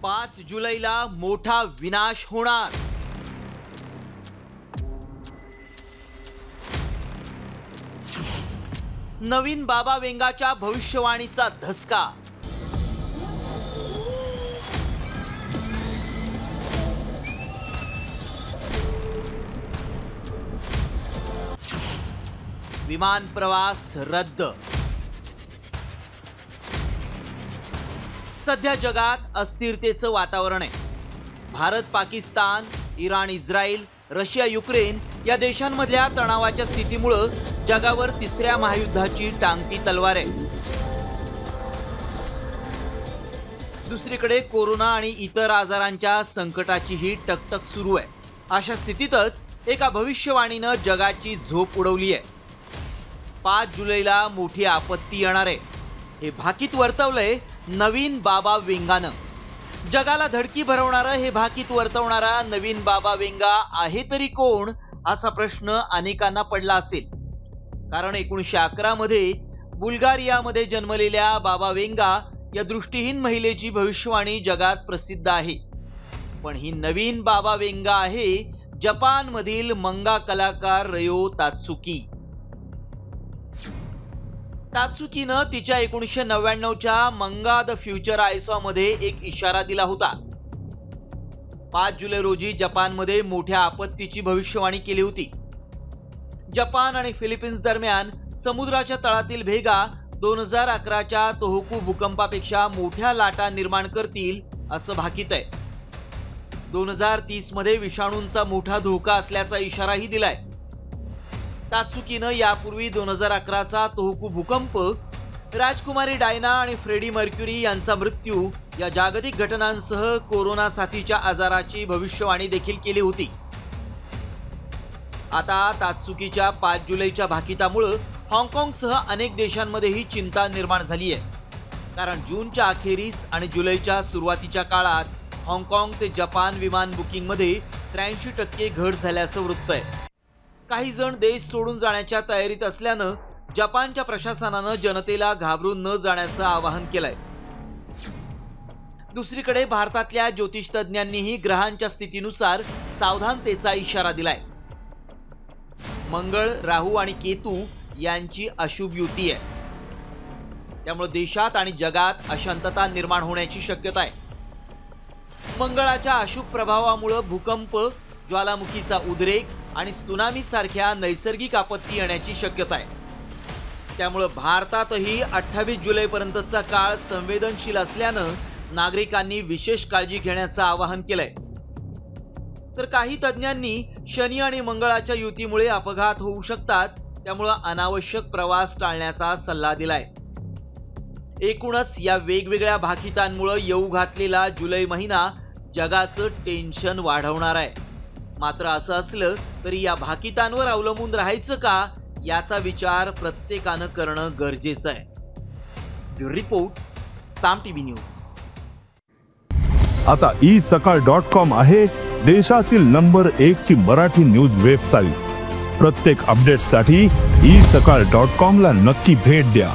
5 जुलैला मोठा विनाश होणार। नवीन बाबा वेंगाच्या भविष्यवाणीचा धसका। विमान प्रवास रद्द। सध्या जगात अस्थिरतेचं वातावरण आहे। Bharat, Pakistan, Iran, Israel, Russia, Ukraine या देशांमधल्या तणावाच्या स्थितीमुळे जगावर तिसऱ्या महायुद्धाची टांगती तलवार आहे। दुसरीकडे कोरोना आणि इतर आजारांच्या संकटाचीही टकटक सुरू आहे। अशा स्थितीतच एका भविष्यवाणीनं जगाची झोप उडवली आहे। 5 जुलैला मोठी आपत्ती येणार आहे हे भाकीत वर्तवलंय नवीन बाबा वेंगानं। जगाला धडकी भरवणारं हे भाकीत वर्तवणारा नवीन बाबा वेंगा आहे तरी कोण असा प्रश्न अनेकांना पडला असेल। कारण 1911 मध्ये बुल्गारियामध्ये जन्मलेल्या बाबा वेंगा या दृष्टीहीन महिलेची भविष्यवाणी जगात प्रसिद्ध आहे। पण ही नवीन बाबा वेंगा आहे जपान मधील मंगा कलाकार रयो तात्सुकी। तात्सुकीनं तिच्या 1999च्या मंगा द फ्युचर आय सॉ मध्ये एक इशारा दिला होता। 5 जुलै रोजी जपानमध्ये मोठ्या आपत्तीची भविष्यवाणी केली होती। जपान आणि फिलिपिन्स दरम्यान समुद्राच्या तळातील भेगा 2011च्या तोहोकू भूकंपापेक्षा मोठ्या लाटा निर्माण करतील असं भाकीत आहे। 2030 मध्ये विषाणूंचा मोठा धोका असल्याचा इशाराही दिलाय। तात्सुकीनं यापूर्वी 2011चा तोहोकू भूकंप, राजकुमारी डायना आणि फ्रेडी मर्क्युरी यांचा मृत्यू या जागतिक घटनांसह कोरोना साथीच्या आजाराची भविष्यवाणी देखील केली होती। आता तात्सुकीच्या 5 जुलैच्या भाकितामुळे हाँगकाँगसह अनेक देशांमध्येही चिंता निर्माण झाली आहे। कारण जूनच्या अखेरीस आणि जुलैच्या सुरुवातीच्या काळात हाँगकाँग ते जपान विमान बुकिंगमध्ये 83% घट झाल्याचं वृत्त आहे। काही जण देश सोडून जाण्याच्या तयारीत असल्यानं जपानच्या प्रशासनानं जनतेला घाबरून न जाण्याचं आवाहन केलंय। दुसरीकडे भारतातल्या ज्योतिष तज्ञांनीही ग्रहांच्या स्थितीनुसार सावधानतेचा इशारा दिलाय। मंगळ, राहू आणि केतू यांची अशुभ युती आहे। त्यामुळे देशात आणि जगात अशांतता निर्माण होण्याची शक्यता आहे। मंगळाच्या अशुभ प्रभावामुळे भूकंप, ज्वालामुखीचा उद्रेक आणि त्सुनामी सारख्या नैसर्गिक आपत्ती येण्याची शक्यता आहे। त्यामुळे भारतातही 28 जुलैपर्यंतचा काळ संवेदनशील असल्यानं नागरिकांनी विशेष काळजी घेण्याचं आवाहन केलंय। तर काही तज्ञांनी शनी आणि मंगळाच्या युतीमुळे अपघात होऊ शकतात, त्यामुळे अनावश्यक प्रवास टाळण्याचा सल्ला दिलाय। एकूणच या वेगवेगळ्या भाकितांमुळे येऊ घातलेला जुलै महिना जगाचं टेन्शन वाढवणार आहे। मात्र असं असलं तरी या भाकितांवर अवलंबून राहायचं का याचा विचार प्रत्येकानं करणं गरजेचं आहे। ब्युरो रिपोर्ट, साम टीव्ही न्यूज। आता isakal.com आहे देशातील नंबर 1 ची मराठी न्यूज वेबसाईट। प्रत्येक अपडेटसाठी isakal.com ला नक्की भेट द्या।